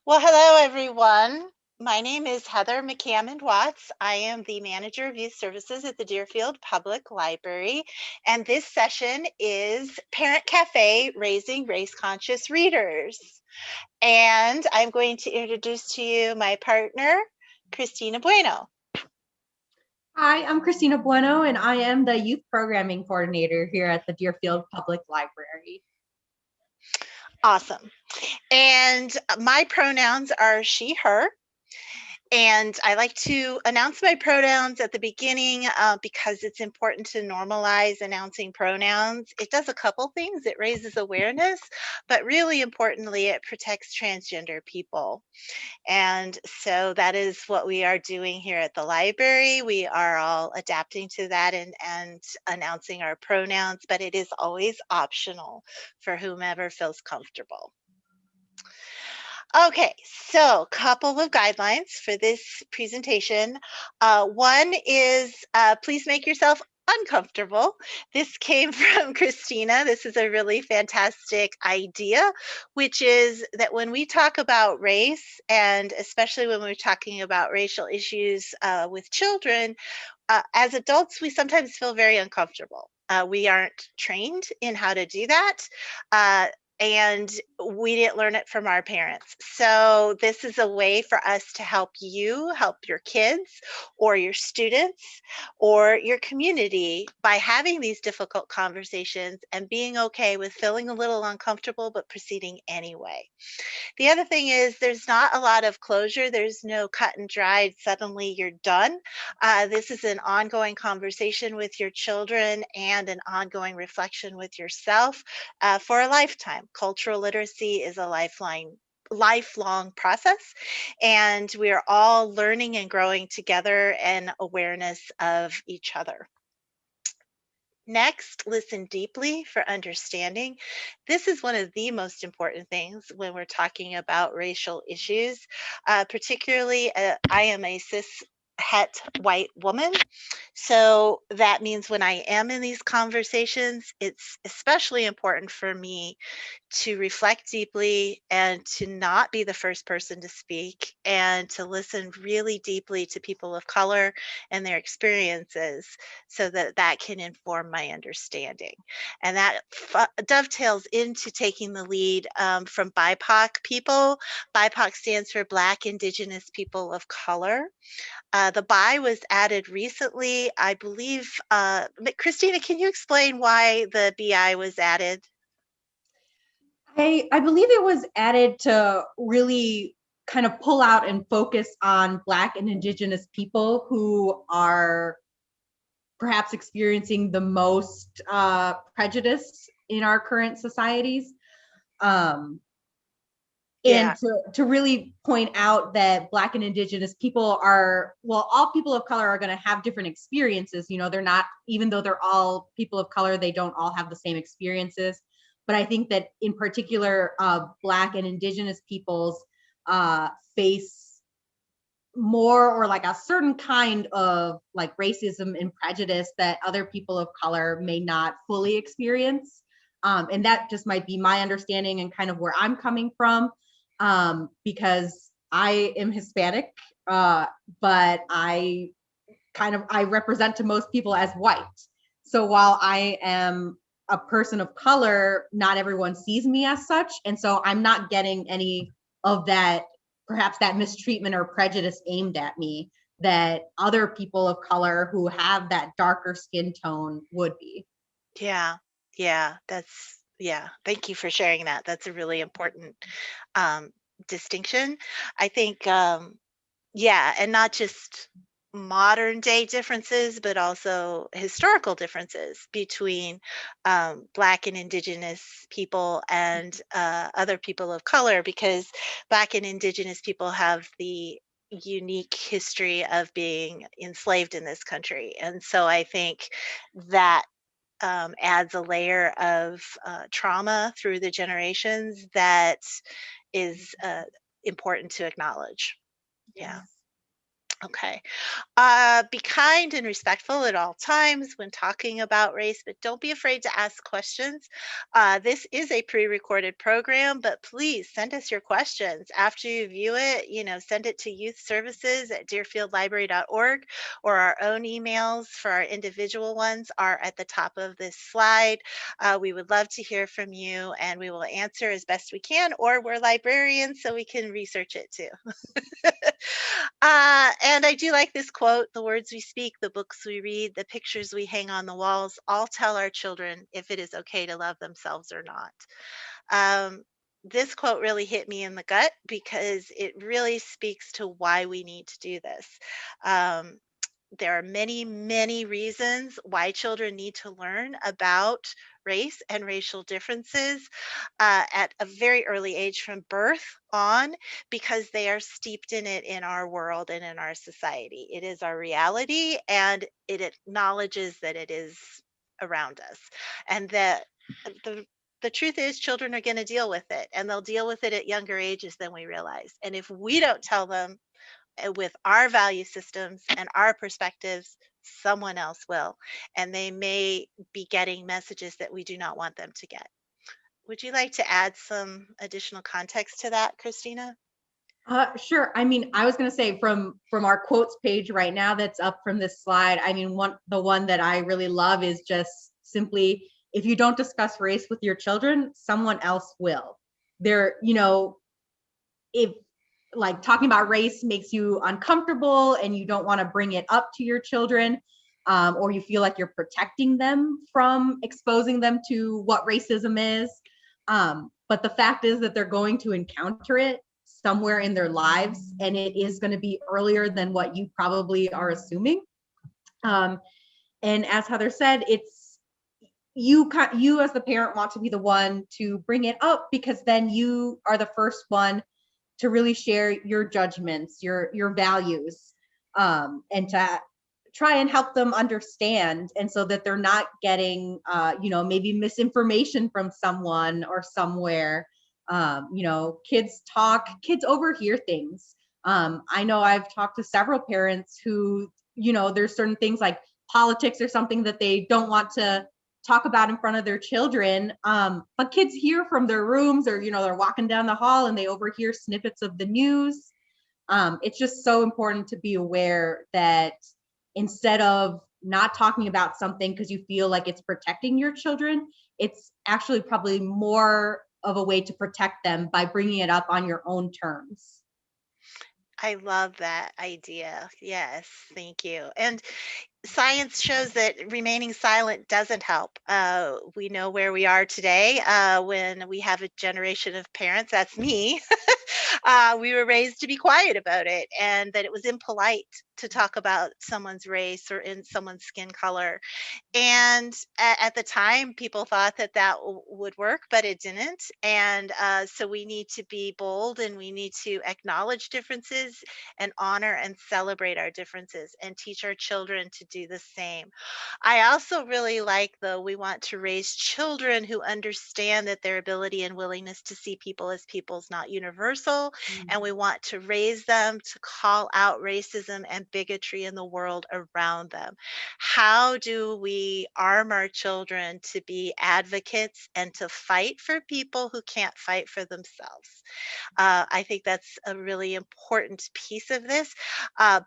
Well, hello, everyone. My name is Heather McCammond Watts. I am the Manager of Youth Services at the Deerfield Public Library. And this session is Parent Cafe Raising Race Conscious Readers. And I'm going to introduce to you my partner, Christina Bueno. Hi, I'm Christina Bueno, and I am the Youth Programming Coordinator here at the Deerfield Public Library. Awesome. And my pronouns are she, her. And I like to announce my pronouns at the beginning because it's important to normalize announcing pronouns. It does a couple things. It raises awareness, but really importantly, it protects transgender people. And so that is what we are doing here at the library. We are all adapting to that and announcing our pronouns, but it is always optional for whomever feels comfortable. Okay, so couple of guidelines for this presentation. One is please make yourself uncomfortable. This came from Christina. This is a really fantastic idea, which is that when we talk about race, and especially when we're talking about racial issues with children, as adults, we sometimes feel very uncomfortable. We aren't trained in how to do that. Uh, and we didn't learn it from our parents. So this is a way for us to help you help your kids or your students or your community by having these difficult conversations and being okay with feeling a little uncomfortable but proceeding anyway. The other thing is there's not a lot of closure. There's no cut and dried, suddenly you're done. This is an ongoing conversation with your children and an ongoing reflection with yourself for a lifetime. Cultural literacy is a lifelong process, and we are all learning and growing together in awareness of each other. Next, listen deeply for understanding. This is one of the most important things when we're talking about racial issues. Particularly, I am a cis het white woman. So that means when I am in these conversations, it's especially important for me to reflect deeply and to not be the first person to speak and to listen really deeply to people of color and their experiences so that that can inform my understanding. And that dovetails into taking the lead from BIPOC people. BIPOC stands for Black, Indigenous People of Color. The BI was added recently, I believe. Christina, can you explain why the BI was added? I believe it was added to really kind of pull out and focus on Black and Indigenous people who are perhaps experiencing the most prejudice in our current societies. Um, Yeah, and to really point out that Black and Indigenous people are, well, all people of color are going to have different experiences. They're not, even though they're all people of color, they don't all have the same experiences. But I think that in particular, Black and Indigenous peoples face more, or like a certain kind of like racism and prejudice that other people of color may not fully experience. And that just might be my understanding and kind of where I'm coming from, because I am Hispanic, but I represent to most people as white. So while I am a person of color, not everyone sees me as such, and so I'm not getting any of that, perhaps that mistreatment or prejudice aimed at me that other people of color who have that darker skin tone would be. yeah, yeah. Yeah. Thank you for sharing that. That's a really important um, distinction. I think, yeah, and not just modern day differences, but also historical differences between Black and Indigenous people and other people of color, because Black and Indigenous people have the unique history of being enslaved in this country. And so I think that adds a layer of trauma through the generations that is important to acknowledge. Yeah. Yes. Okay. Be kind and respectful at all times when talking about race, but don't be afraid to ask questions. This is a pre-recorded program, but please send us your questions after you view it. Send it to youth services at deerfieldlibrary.org, or our own emails for our individual ones are at the top of this slide. We would love to hear from you, and we will answer as best we can, or we're librarians, so we can research it too. And I do like this quote: the words we speak, the books we read, the pictures we hang on the walls all tell our children if it is okay to love themselves or not. Um, this quote really hit me in the gut because it really speaks to why we need to do this. Um, there are many, many reasons why children need to learn about race and racial differences at a very early age from birth on, because they are steeped in it in our world and in our society. It is our reality, and it acknowledges that it is around us, and that the the truth is children are going to deal with it, and they'll deal with it at younger ages than we realize. And if we don't tell them with our value systems and our perspectives, someone else will. And they may be getting messages that we do not want them to get. Would you like to add some additional context to that, Christina? Sure. I mean, I was going to say from our quotes page right now that's up from this slide. I mean, the one that I really love is just simply, if you don't discuss race with your children, someone else will. There, if like talking about race makes you uncomfortable and you don't want to bring it up to your children, or you feel like you're protecting them from exposing them to what racism is. But the fact is that they're going to encounter it somewhere in their lives, and it is going to be earlier than what you probably are assuming. Um, and as Heather said, it's you as the parent want to be the one to bring it up, because then you are the first one to really share your judgments, your values, and to try and help them understand, and so that they're not getting maybe misinformation from someone or somewhere. Kids overhear things. I know I've talked to several parents who, there's certain things like politics or something that they don't want to talk about in front of their children. But kids hear from their rooms, or, they're walking down the hall and they overhear snippets of the news. It's just so important to be aware that instead of not talking about something because you feel like it's protecting your children, it's actually probably more of a way to protect them by bringing it up on your own terms. I love that idea. Yes, thank you. And science shows that remaining silent doesn't help. We know where we are today when we have a generation of parents, that's me. We were raised to be quiet about it, and that it was impolite to talk about someone's race or in someone's skin color. And at the time, people thought that would work, but it didn't. And so we need to be bold, and we need to acknowledge differences and honor and celebrate our differences and teach our children to do the same. I also really like, though, we want to raise children who understand that their ability and willingness to see people as people is not universal. And we want to raise them to call out racism and bigotry in the world around them. How do we arm our children to be advocates and to fight for people who can't fight for themselves? I think that's a really important piece of this,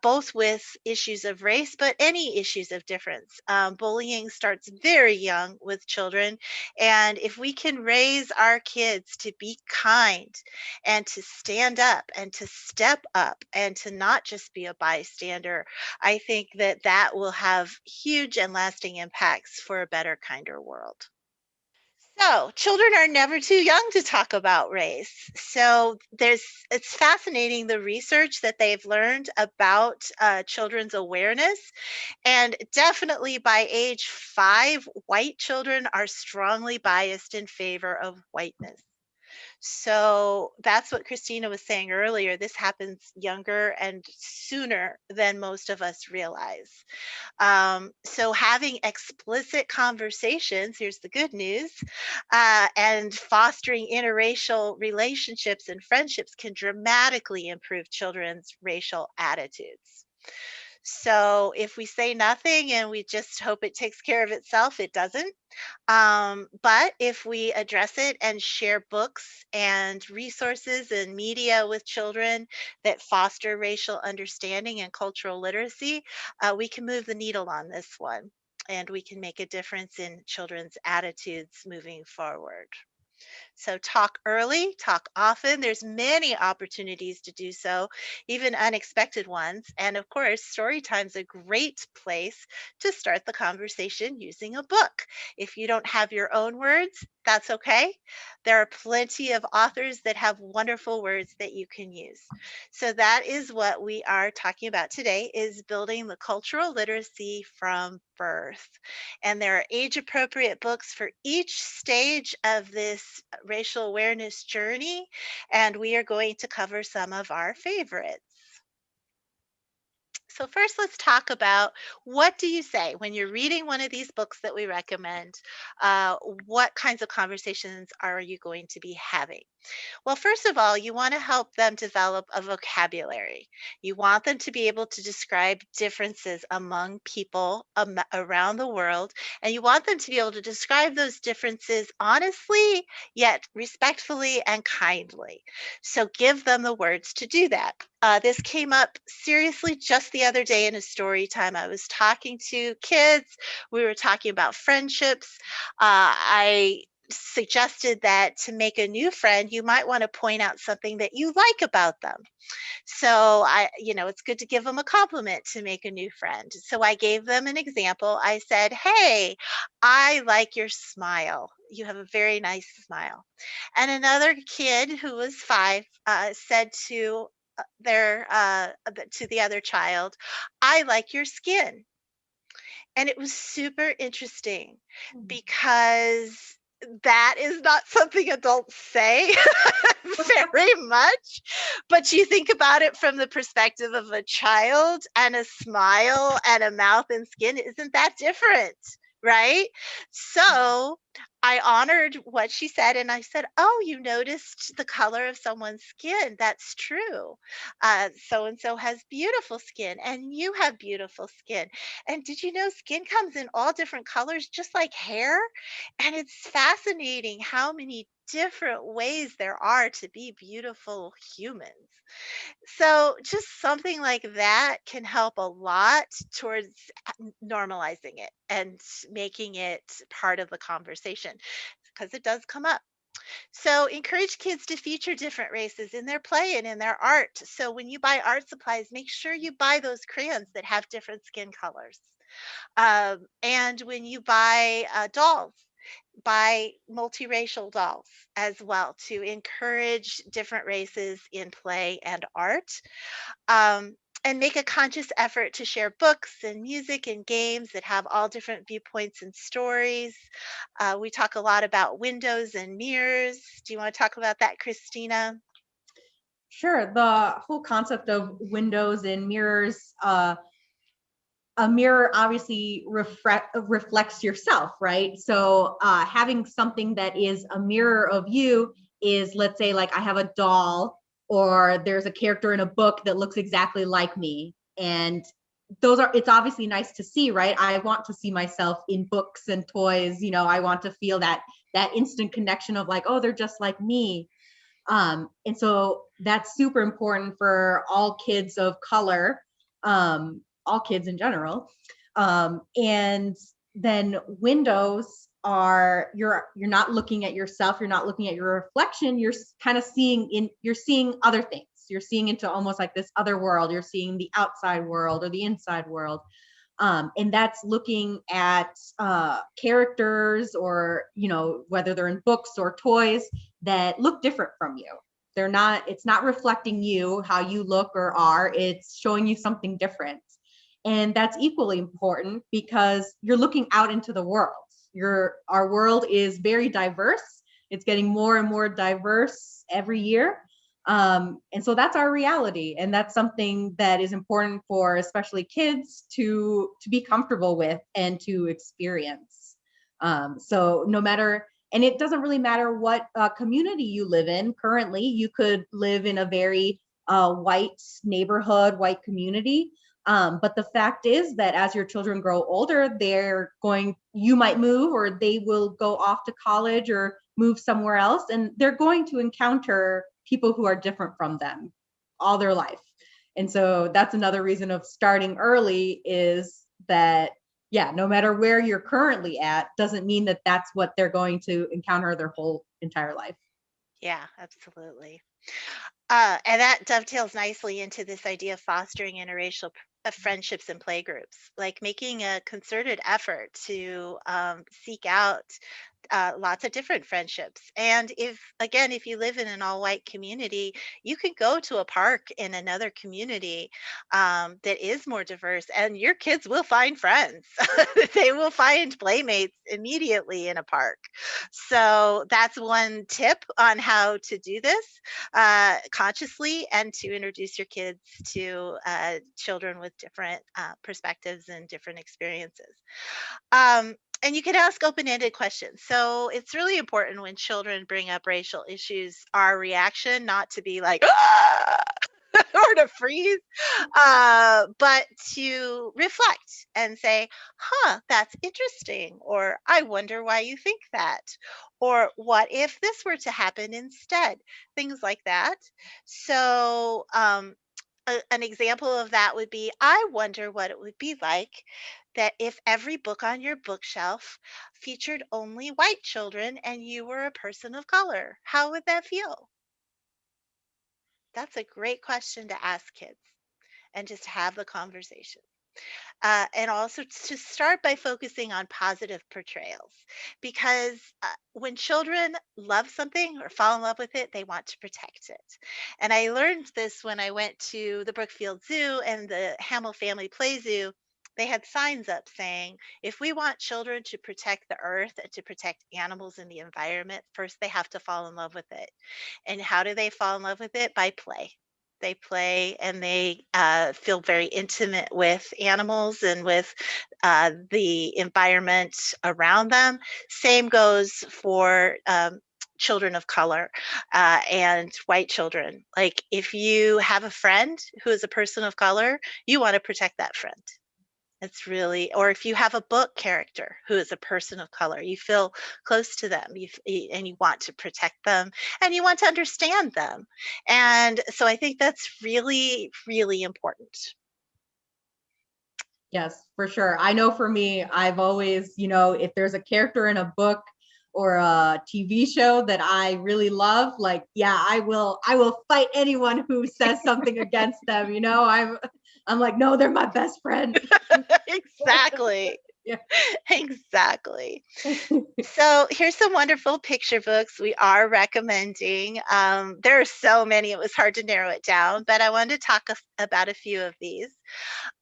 both with issues of race, but any issues of difference. Bullying starts very young with children. And if we can raise our kids to be kind and to stand up and to step up and to not just be a bystander, I think that that will have huge and lasting impacts for a better, kinder world. So, children are never too young to talk about race. So, it's fascinating the research that they've learned about children's awareness. And definitely by age 5, white children are strongly biased in favor of whiteness. So that's what Christina was saying earlier. This happens younger and sooner than most of us realize. So having explicit conversations, here's the good news, and fostering interracial relationships and friendships can dramatically improve children's racial attitudes. So if we say nothing and we just hope it takes care of itself, it doesn't. But if we address it and share books and resources and media with children that foster racial understanding and cultural literacy, we can move the needle on this one. And we can make a difference in children's attitudes moving forward. So talk early, talk often. There's many opportunities to do so, even unexpected ones. And of course, story time's a great place to start the conversation using a book. If you don't have your own words, that's okay. There are plenty of authors that have wonderful words that you can use. So that is what we are talking about today is building the cultural literacy from birth. And there are age appropriate books for each stage of this racial awareness journey. And we are going to cover some of our favorites. So, first, let's talk about what do you say when you're reading one of these books that we recommend? What kinds of conversations are you going to be having? Well, first of all, you want to help them develop a vocabulary. You want them to be able to describe differences among people around the world, and you want them to be able to describe those differences honestly, yet respectfully and kindly. So give them the words to do that. This came up seriously just the other day in a story time. I was talking to kids. We were talking about friendships. I suggested that to make a new friend, you might want to point out something that you like about them. So it's good to give them a compliment to make a new friend. So I gave them an example. I said, "Hey, I like your smile. You have a very nice smile." And another kid who was 5 said to the other child, "I like your skin." And it was super interesting Mm. because that is not something adults say very much, but you think about it from the perspective of a child and a smile and a mouth and skin, isn't that different? Right? So I honored what she said and I said, "Oh, you noticed the color of someone's skin. That's true. So and so has beautiful skin, and you have beautiful skin. And did you know skin comes in all different colors, just like hair? And it's fascinating how many different ways there are to be beautiful humans." So, just something like that can help a lot towards normalizing it and making it part of the conversation because it does come up. So, encourage kids to feature different races in their play and in their art. So, when you buy art supplies, make sure you buy those crayons that have different skin colors. And when you buy dolls, buy multiracial dolls as well to encourage different races in play and art. Um, and make a conscious effort to share books and music and games that have all different viewpoints and stories. We talk a lot about windows and mirrors. Do you want to talk about that, Christina? Sure. The whole concept of windows and mirrors, a mirror obviously reflects yourself, right? So having something that is a mirror of you is, let's say, like I have a doll or there's a character in a book that looks exactly like me. And it's obviously nice to see, right? I want to see myself in books and toys. I want to feel that instant connection of like, oh, they're just like me. And so that's super important for all kids of color, all kids in general. And then windows are you're not looking at yourself, you're not looking at your reflection, you're seeing other things. You're seeing into almost like this other world. You're seeing the outside world or the inside world. And that's looking at characters or whether they're in books or toys that look different from you. It's not reflecting you how you look or are. It's showing you something different. And that's equally important because you're looking out into the world. Our world is very diverse. It's getting more and more diverse every year. And so that's our reality. And that's something that is important for especially kids to be comfortable with and to experience. So no matter, and it doesn't really matter what community you live in. Currently, you could live in a very white neighborhood, white community. But the fact is that as your children grow older, you might move or they will go off to college or move somewhere else, and they're going to encounter people who are different from them all their life. And so that's another reason of starting early is that, yeah, no matter where you're currently at, doesn't mean that that's what they're going to encounter their whole entire life. Yeah, absolutely. And that dovetails nicely into this idea of fostering interracial friendships and playgroups, like making a concerted effort to seek out lots of different friendships. And if you live in an all white community, you can go to a park in another community that is more diverse, and your kids will find friends. They will find playmates immediately in a park. So that's one tip on how to do this consciously and to introduce your kids to children with different perspectives and different experiences. Um, and you can ask open-ended questions. So it's really important when children bring up racial issues, our reaction not to be like, "Ah!" or to freeze, but to reflect and say, huh, that's interesting. Or I wonder why you think that. Or what if this were to happen instead? Things like that. So, an example of that would be I wonder what it would be like that if every book on your bookshelf featured only white children and you were a person of color. How would that feel? That's a great question to ask kids and just have the conversation. And also to start by focusing on positive portrayals because when children love something or fall in love with it, they want to protect it. And I learned this when I went to the Brookfield Zoo and the Hamill Family Play Zoo. They had signs up saying, if we want children to protect the earth and to protect animals in the environment, first they have to fall in love with it. And how do they fall in love with it? By play. They play and they feel very intimate with animals and with the environment around them. Same goes for children of color and white children. Like if you have a friend who is a person of color, you want to protect that friend. It's really, or if you have a book character who is a person of color, you feel close to them, and you want to protect them and you want to understand them. And so I think that's really, really important. Yes, for sure. I know for me, I've always, if there's a character in a book or a TV show that I really love, like, yeah, I will fight anyone who says something against them. I'm like, no, they're my best friend. Exactly. Yeah. Exactly. So here's some wonderful picture books we are recommending. There are so many, it was hard to narrow it down, but I wanted to talk about a few of these.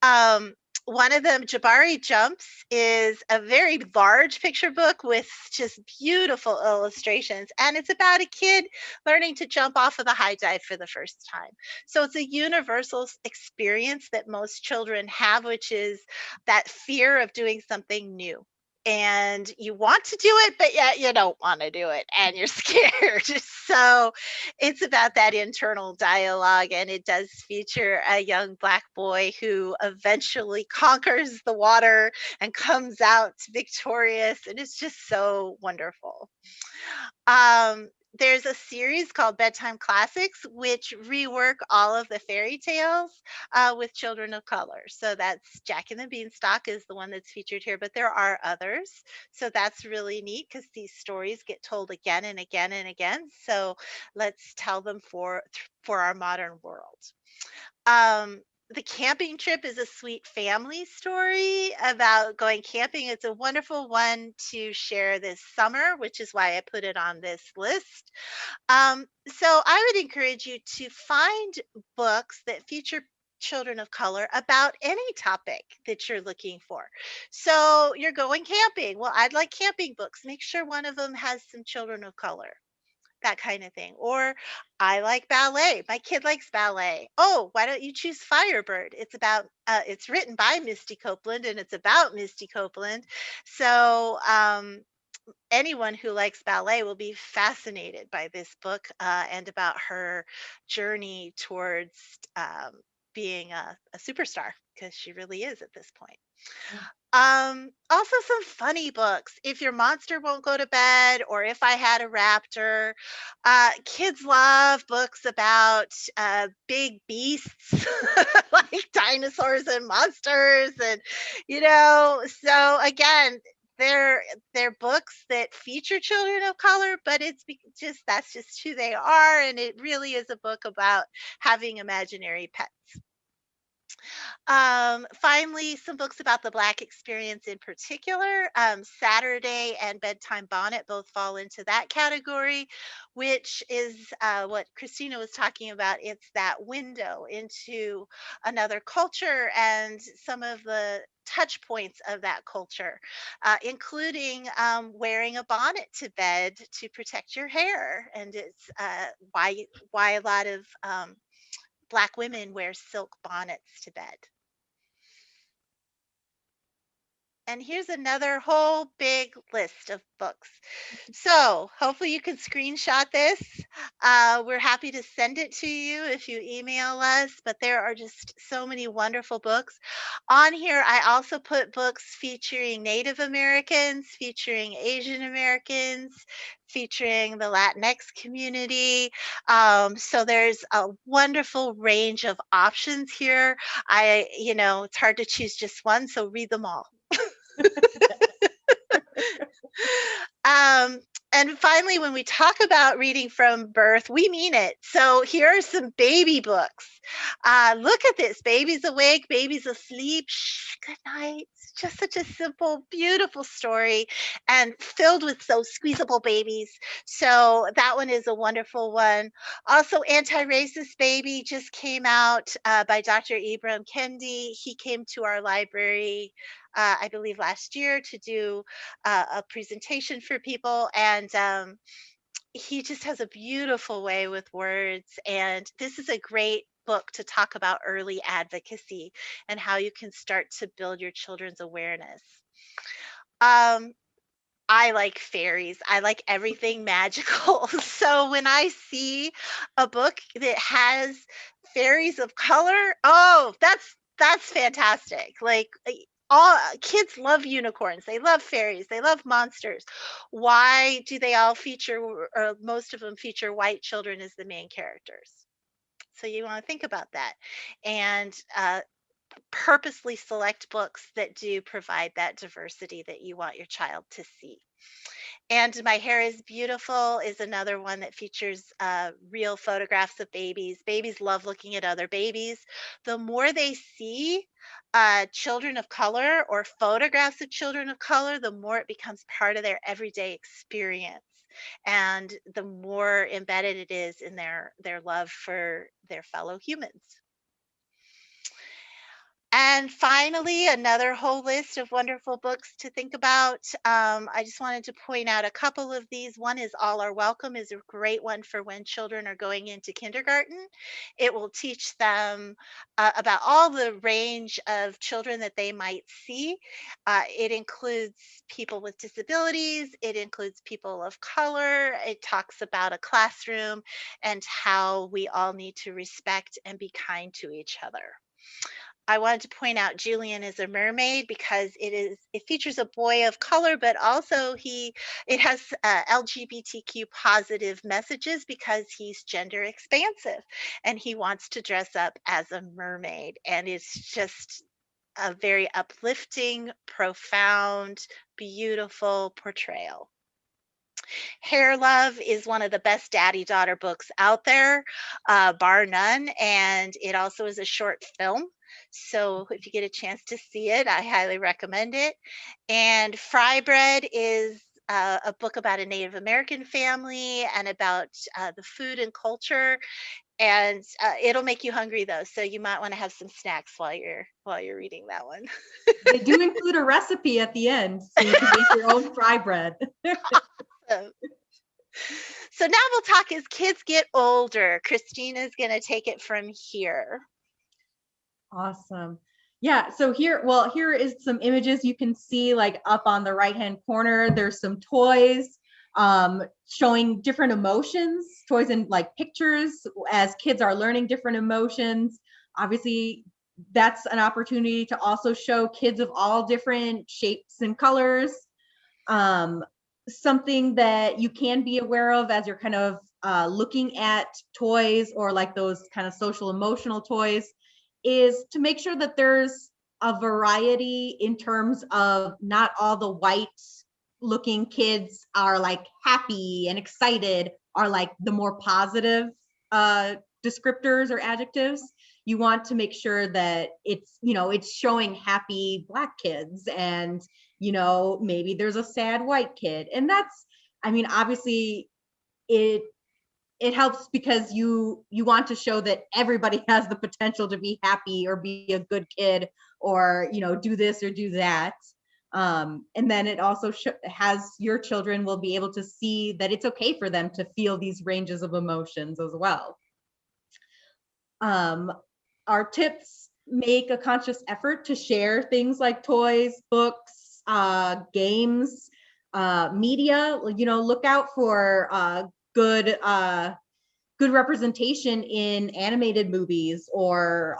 Um, One of them, Jabari Jumps, is a very large picture book with just beautiful illustrations. And it's about a kid learning to jump off of the high dive for the first time. So it's a universal experience that most children have, which is that fear of doing something new. And you want to do it, but yet you don't want to do it and you're scared. So it's about that internal dialogue, and it does feature a young Black boy who eventually conquers the water and comes out victorious, and it's just so wonderful. There's a series called Bedtime Classics, which rework all of the fairy tales with children of color. So that's Jack and the Beanstalk is the one that's featured here, but there are others. So that's really neat because these stories get told again and again and again. So let's tell them for our modern world. Um, the camping trip is a sweet family story about going camping. It's a wonderful one to share this summer, which is why I put it on this list. So I would encourage you to find books that feature children of color about any topic that you're looking for. So you're going camping. Well, I'd like camping books. Make sure one of them has some children of color, that kind of thing. Or I like ballet. My kid likes ballet. Oh, why don't you choose Firebird? It's written by Misty Copeland and it's about Misty Copeland. So anyone who likes ballet will be fascinated by this book and about her journey towards being a superstar, because she really is at this point. Yeah. Also some funny books. If Your Monster Won't Go to Bed, or If I Had a Raptor. Kids love books about big beasts like dinosaurs and monsters, and so again, they're they're books that feature children of color, but just that's just who they are, and it really is a book about having imaginary pets. Finally, some books about the Black experience in particular. Saturday and Bedtime Bonnet both fall into that category, which is what Christina was talking about. It's that window into another culture and some of the touch points of that culture, including wearing a bonnet to bed to protect your hair. And it's why a lot of Black women wear silk bonnets to bed. And here's another whole big list of books. So hopefully you can screenshot this. We're happy to send it to you if you email us, but there are just so many wonderful books. On here, I also put books featuring Native Americans, featuring Asian Americans, featuring the Latinx community. So there's a wonderful range of options here. It's hard to choose just one, so read them all. Um, and finally, when we talk about reading from birth, we mean it. So here are some baby books. Look at this. Baby's awake, baby's asleep. Shh, good night. It's just such a simple, beautiful story and filled with those squeezable babies. So that one is a wonderful one. Also, Anti-Racist Baby just came out by Dr. Ibram Kendi. He came to our library, I believe, last year to do a presentation for people, and he just has a beautiful way with words, and this is a great book to talk about early advocacy and how you can start to build your children's awareness. um, I like fairies. I like everything magical. So when I see a book that has fairies of color, oh, that's fantastic. Like, all kids love unicorns. They love fairies. They love monsters. Why do they all feature, or most of them feature white children as the main characters? So you want to think about that, and purposely select books that do provide that diversity that you want your child to see. And My Hair is Beautiful is another one that features real photographs of babies. Babies love looking at other babies. The more they see children of color or photographs of children of color, the more it becomes part of their everyday experience. And the more embedded it is in their love for their fellow humans. And finally, another whole list of wonderful books to think about. I just wanted to point out a couple of these. One is All Are Welcome, is a great one for when children are going into kindergarten. It will teach them about all the range of children that they might see. It includes people with disabilities. It includes people of color. It talks about a classroom and how we all need to respect and be kind to each other. I wanted to point out Julian is a mermaid because it features a boy of color, but also it has LGBTQ positive messages because he's gender expansive and he wants to dress up as a mermaid, and it's just a very uplifting, profound, beautiful portrayal. Hair Love is one of the best daddy daughter books out there, bar none. And it also is a short film. So if you get a chance to see it, I highly recommend it. And Fry Bread is a book about a Native American family and about the food and culture. And it'll make you hungry though, so you might want to have some snacks while you're reading that one. They do include a recipe at the end, so you can make your own fry bread. So, So now we'll talk as kids get older. Christina's going to take it from here. Awesome. Yeah, so here is some images you can see, like up on the right-hand corner. There's some toys showing different emotions, toys and like pictures as kids are learning different emotions. Obviously, that's an opportunity to also show kids of all different shapes and colors. Um, Something that you can be aware of as you're kind of looking at toys, or like those kind of social emotional toys, is to make sure that there's a variety in terms of not all the white looking kids are like happy and excited, are like the more positive uh, descriptors or adjectives. You want to make sure that it's, you know, it's showing happy Black kids, and, you know, maybe there's a sad white kid. And that's, I mean, obviously it it helps because you want to show that everybody has the potential to be happy or be a good kid, or, you know, do this or do that. And then it also has your children will be able to see that it's okay for them to feel these ranges of emotions as well. um, our tips: make a conscious effort to share things like toys, books, games, media. You know, look out for good good representation in animated movies, or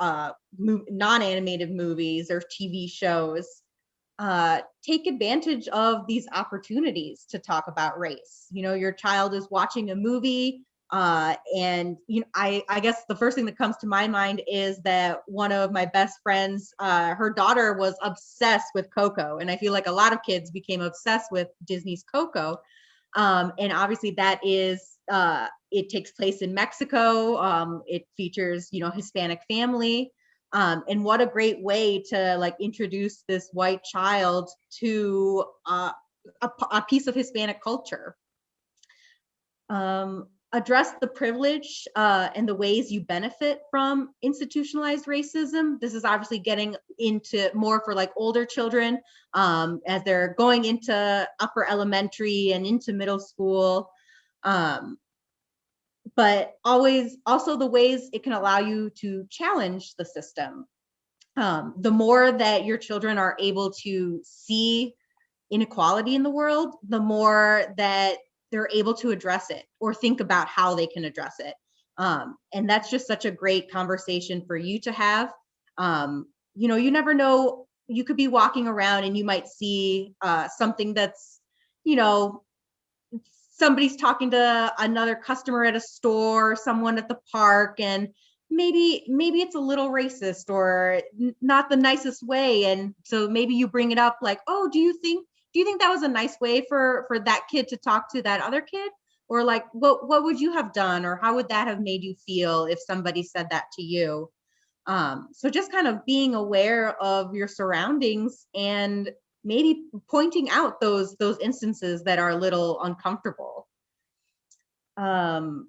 non-animated movies or TV shows. Take advantage of these opportunities to talk about race. You know, your child is watching a movie, and you know, I guess the first thing that comes to my mind is that one of my best friends, her daughter was obsessed with Coco, and I feel like a lot of kids became obsessed with Disney's Coco. And obviously that is it takes place in Mexico. It features, you know, Hispanic family. And what a great way to like introduce this white child to a piece of Hispanic culture. Address the privilege and the ways you benefit from institutionalized racism. This is obviously getting into more for like older children, as they're going into upper elementary and into middle school. But always also the ways it can allow you to challenge the system. The more that your children are able to see inequality in the world, the more that they're able to address it or think about how they can address it. And that's just such a great conversation for you to have. You know, you never know, you could be walking around and you might see something that's, you know, somebody's talking to another customer at a store, someone at the park, and maybe it's a little racist or not the nicest way. And so maybe you bring it up like, oh, do you think that was a nice way for that kid to talk to that other kid? Or like, what would you have done, or how would that have made you feel if somebody said that to you? So just kind of being aware of your surroundings and maybe pointing out those instances that are a little uncomfortable. um,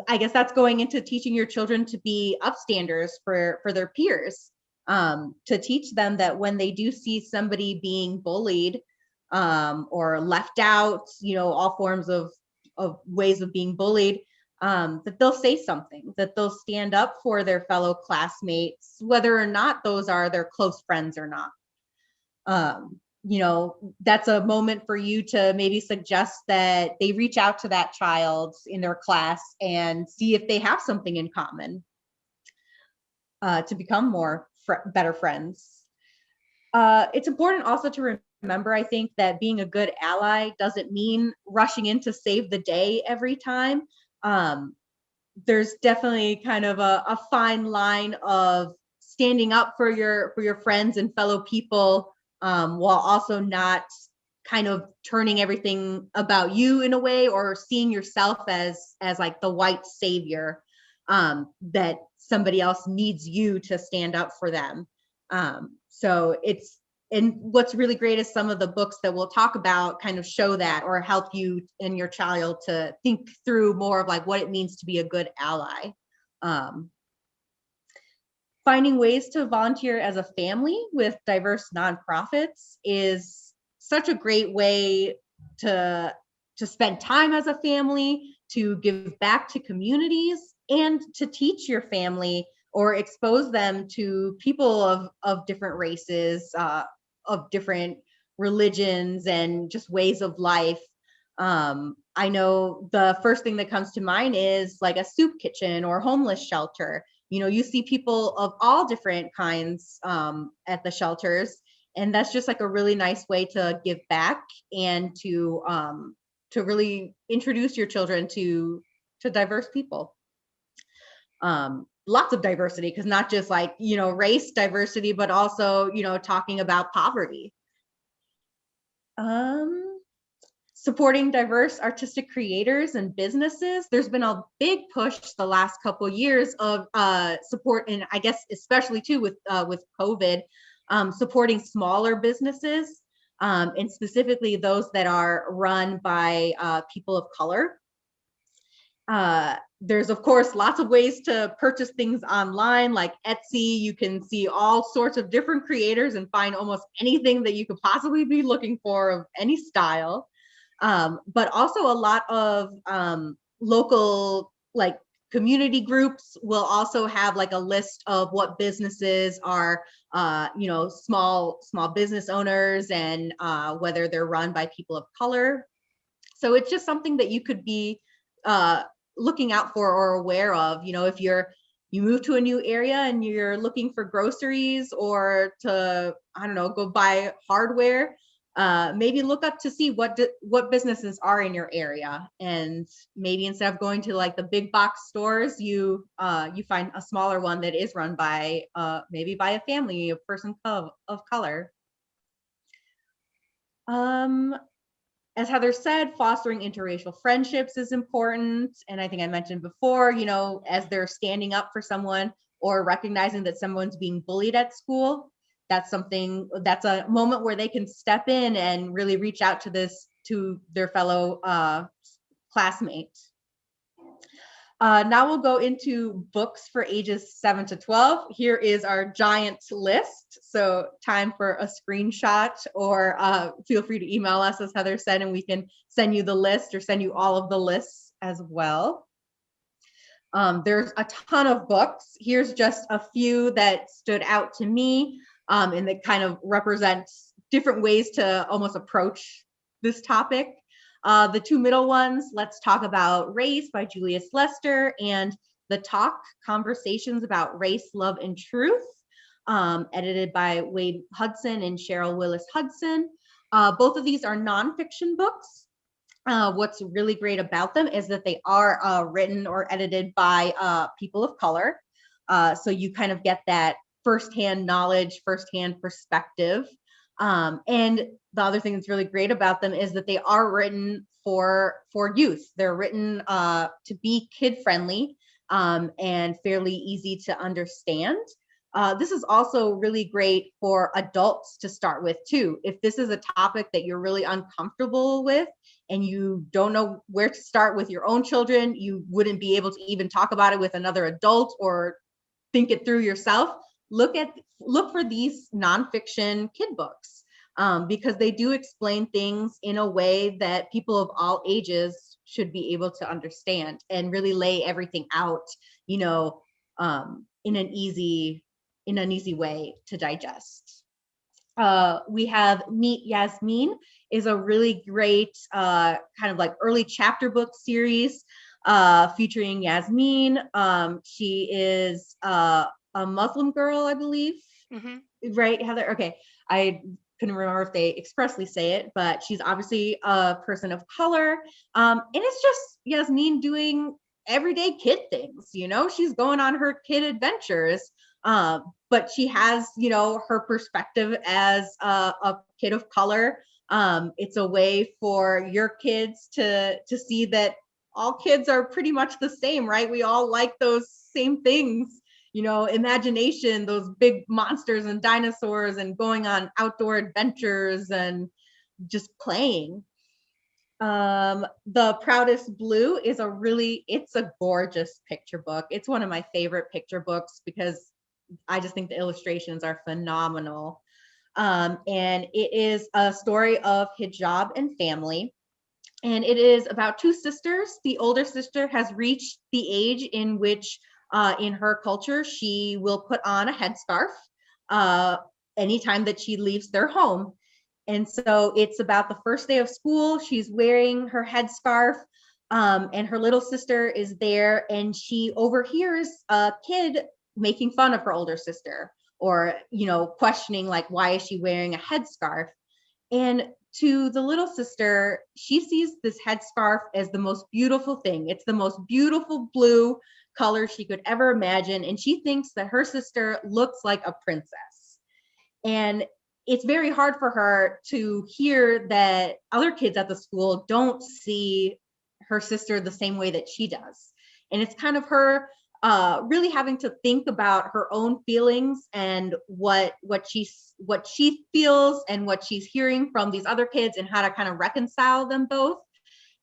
I guess that's going into teaching your children to be upstanders for their peers, to teach them that when they do see somebody being bullied, or left out, you know, all forms of ways of being bullied, that they'll say something, that they'll stand up for their fellow classmates, whether or not those are their close friends or not. You know, that's a moment for you to maybe suggest that they reach out to that child in their class and see if they have something in common, to become better friends. It's important also to remember, I think, that being a good ally doesn't mean rushing in to save the day every time. There's definitely kind of a fine line of standing up for your friends and fellow people, while also not kind of turning everything about you in a way, or seeing yourself as like the white savior, that somebody else needs you to stand up for them. So it's, and what's really great is some of the books that we'll talk about kind of show that, or help you and your child to think through more of like what it means to be a good ally. Finding ways to volunteer as a family with diverse nonprofits is such a great way to spend time as a family, to give back to communities, and to teach your family or expose them to people of different races, of different religions, and just ways of life. I know the first thing that comes to mind is like a soup kitchen or homeless shelter. You see people of all different kinds at the shelters, and that's just like a really nice way to give back and to really introduce your children to diverse people. Lots of diversity, because not just like, race diversity, but also, talking about poverty. Supporting diverse artistic creators and businesses. There's been a big push the last couple of years of support, and I guess especially too with COVID, supporting smaller businesses, and specifically those that are run by people of color. There's of course lots of ways to purchase things online, like Etsy. You can see all sorts of different creators and find almost anything that you could possibly be looking for of any style. But also a lot of local, like, community groups will also have like a list of what businesses are, small business owners, and whether they're run by people of color. So it's just something that you could be looking out for or aware of. If you move to a new area and you're looking for groceries, or to, I don't know, go buy hardware, maybe look up to see what businesses are in your area, and maybe instead of going to like the big box stores, you find a smaller one that is run by maybe by a family, a person of color. As Heather said, fostering interracial friendships is important. And I think I mentioned before, as they're standing up for someone or recognizing that someone's being bullied at school, that's a moment where they can step in and really reach out to their fellow classmates. Now we'll go into books for ages 7 to 12. Here is our giant list. So time for a screenshot, or feel free to email us, as Heather said, and we can send you the list or send you all of the lists as well. There's a ton of books. Here's just a few that stood out to me, and that kind of represents different ways to almost approach this topic. The two middle ones, Let's Talk About Race by Julius Lester, and The Talk, Conversations About Race, Love, and Truth, edited by Wade Hudson and Cheryl Willis Hudson. Both of these are nonfiction books. What's really great about them is that they are written or edited by people of color. So you kind of get that firsthand knowledge, firsthand perspective. And the other thing that's really great about them is that they are written for youth. They're written to be kid friendly, and fairly easy to understand. This is also really great for adults to start with too. If this is a topic that you're really uncomfortable with and you don't know where to start with your own children, you wouldn't be able to even talk about it with another adult or think it through yourself, look for these nonfiction kid books, because they do explain things in a way that people of all ages should be able to understand, and really lay everything out, in an easy way to digest. We have Meet Yasmin is a really great kind of like early chapter book series featuring Yasmin. She is a Muslim girl, I believe. Mm-hmm. Right, Heather? Okay. I couldn't remember if they expressly say it, but she's obviously a person of color. And it's just Yasmin doing everyday kid things. She's going on her kid adventures. But she has, her perspective as a kid of color. It's a way for your kids to see that all kids are pretty much the same, right? We all like those same things, imagination, those big monsters and dinosaurs, and going on outdoor adventures and just playing. The Proudest Blue is it's a gorgeous picture book. It's one of my favorite picture books because I just think the illustrations are phenomenal. And it is a story of hijab and family. And it is about two sisters. The older sister has reached the age in which, in her culture, she will put on a headscarf anytime that she leaves their home. And so it's about the first day of school. She's wearing her headscarf, and her little sister is there, and she overhears a kid making fun of her older sister, or, questioning like, why is she wearing a headscarf? And to the little sister, she sees this headscarf as the most beautiful thing. It's the most beautiful blue color she could ever imagine. And she thinks that her sister looks like a princess. And it's very hard for her to hear that other kids at the school don't see her sister the same way that she does. And it's kind of her really having to think about her own feelings and what she feels and what she's hearing from these other kids, and how to kind of reconcile them both,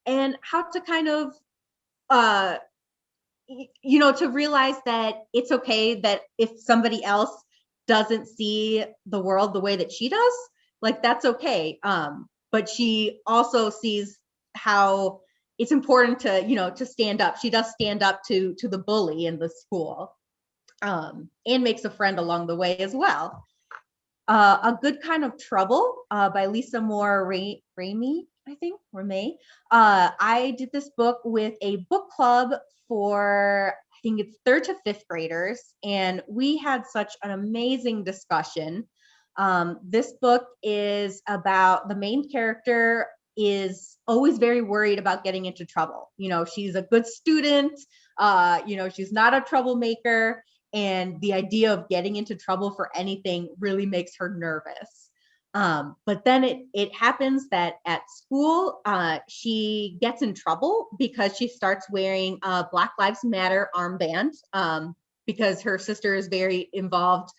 and how to kind of uh, to realize that it's okay that if somebody else doesn't see the world the way that she does, like, that's okay. But she also sees how it's important to, to stand up. She does stand up to the bully in the school, and makes a friend along the way as well. A Good Kind of Trouble by Lisa Moore Ramey, I think, Ramey. I did this book with a book club for, I think it's third to fifth graders, and we had such an amazing discussion. This book is about, the main character is always very worried about getting into trouble. She's a good student. She's not a troublemaker, and the idea of getting into trouble for anything really makes her nervous. But then it happens that at school, she gets in trouble because she starts wearing a Black Lives Matter armband, because her sister is very involved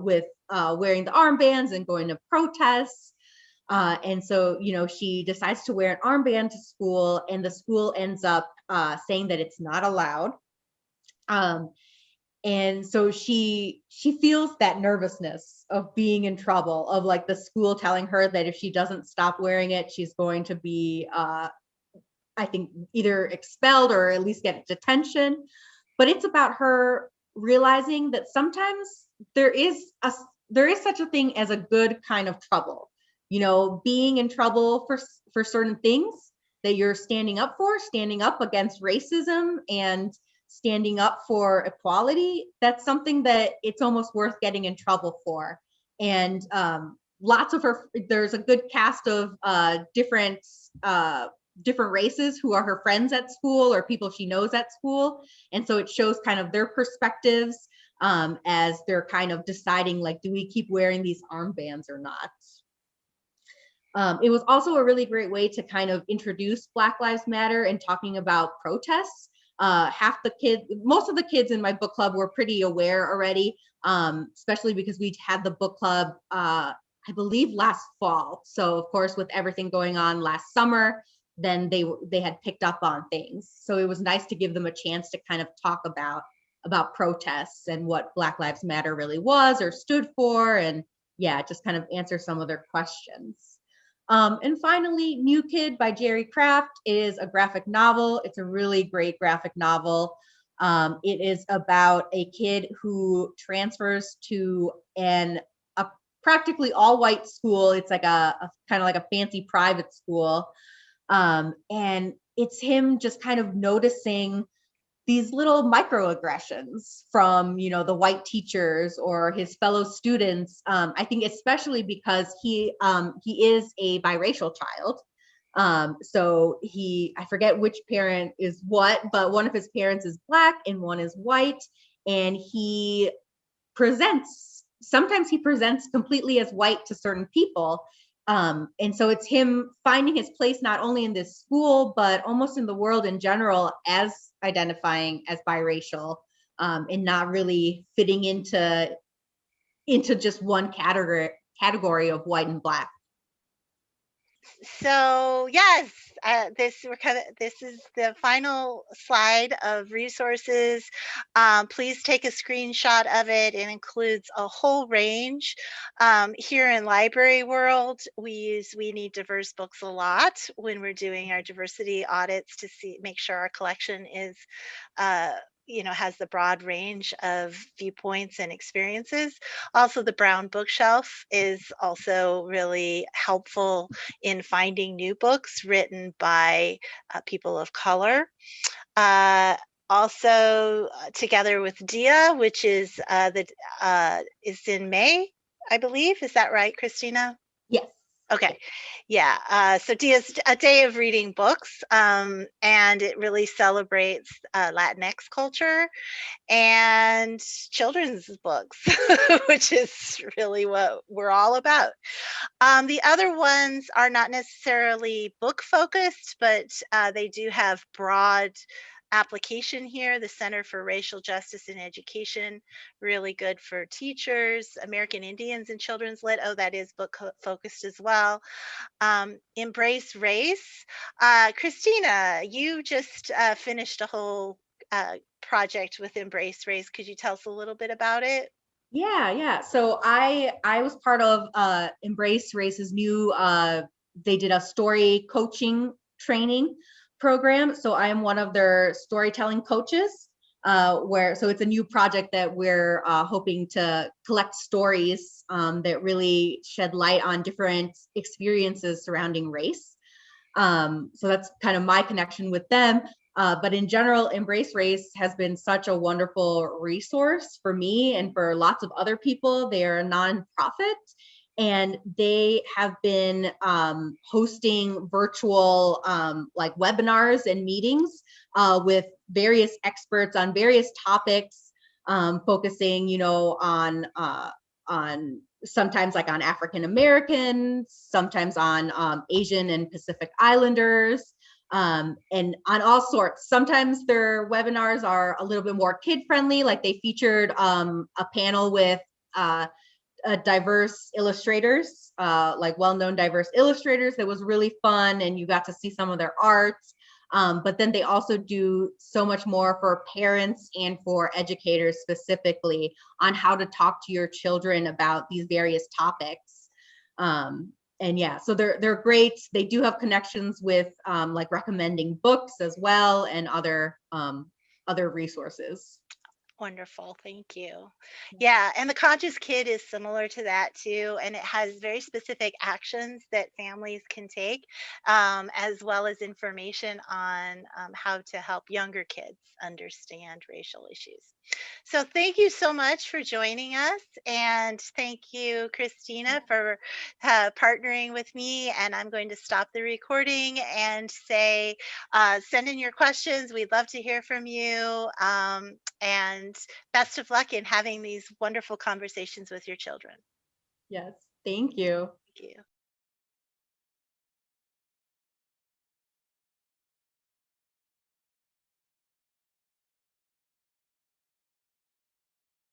with wearing the armbands and going to protests. And so, she decides to wear an armband to school, and the school ends up saying that it's not allowed. And so she feels that nervousness of being in trouble, of like the school telling her that if she doesn't stop wearing it, she's going to be I think either expelled or at least get detention. But it's about her realizing that sometimes there is such a thing as a good kind of trouble. Being in trouble for certain things that you're standing up against racism and standing up for equality. That's something that it's almost worth getting in trouble for. And there's a good cast of different races who are her friends at school, or people she knows at school. And so it shows kind of their perspectives as they're kind of deciding, like, do we keep wearing these armbands or not? It was also a really great way to kind of introduce Black Lives Matter and talking about protests. Most of the kids in my book club were pretty aware already, especially because we had the book club, I believe, last fall. So of course, with everything going on last summer, then they had picked up on things. So it was nice to give them a chance to kind of talk about protests and what Black Lives Matter really was or stood for, and just kind of answer some of their questions. And finally, New Kid by Jerry Craft is a graphic novel. It's a really great graphic novel. It is about a kid who transfers to a practically all white school. It's like a kind of like a fancy private school. And it's him just kind of noticing these little microaggressions from, the white teachers or his fellow students. I think especially because he is a biracial child. So I forget which parent is what, but one of his parents is Black and one is white. And sometimes he presents completely as white to certain people. And so it's him finding his place not only in this school, but almost in the world in general, as identifying as biracial, and not really fitting into just one category of white and Black. So yes, this is the final slide of resources. Please take a screenshot of it. It includes a whole range. Here in library world, we need diverse books a lot when we're doing our diversity audits to make sure our collection is has the broad range of viewpoints and experiences. Also, the brown bookshelf is also really helpful in finding new books written by people of color. Also together with Dia, which is is in May, I believe. Is that right, Christina? Yes. Okay. Yeah. So Dia's a day of reading books, and it really celebrates Latinx culture and children's books, which is really what we're all about. The other ones are not necessarily book focused, but they do have broad application here. The Center for Racial Justice in Education, really good for teachers. American Indians and Children's Lit, oh, that is book focused as well. Embrace Race. Christina, you just finished a whole project with Embrace Race. Could you tell us a little bit about it? Yeah. So I was part of Embrace Race's new they did a story coaching training program. So I am one of their storytelling coaches. Where so it's a new project that we're hoping to collect stories that really shed light on different experiences surrounding race. So that's kind of my connection with them. But in general, Embrace Race has been such a wonderful resource for me and for lots of other people. They are a nonprofit and they have been hosting virtual like webinars and meetings with various experts on various topics, focusing, on sometimes like on African Americans, sometimes on Asian and Pacific Islanders, and on all sorts. Sometimes their webinars are a little bit more kid friendly, like they featured a panel with diverse illustrators, like well-known diverse illustrators that was really fun, and you got to see some of their arts. But then they also do so much more for parents and for educators specifically on how to talk to your children about these various topics. And yeah, so they're great. They do have connections with like recommending books as well and other resources. Wonderful, thank you. Yeah, and the Conscious Kid is similar to that too, and it has very specific actions that families can take, as well as information on how to help younger kids understand racial issues. So thank you so much for joining us, and thank you, Christina, for partnering with me. And I'm going to stop the recording and say, send in your questions. We'd love to hear from you. And best of luck in having these wonderful conversations with your children. Yes, thank you. Thank you.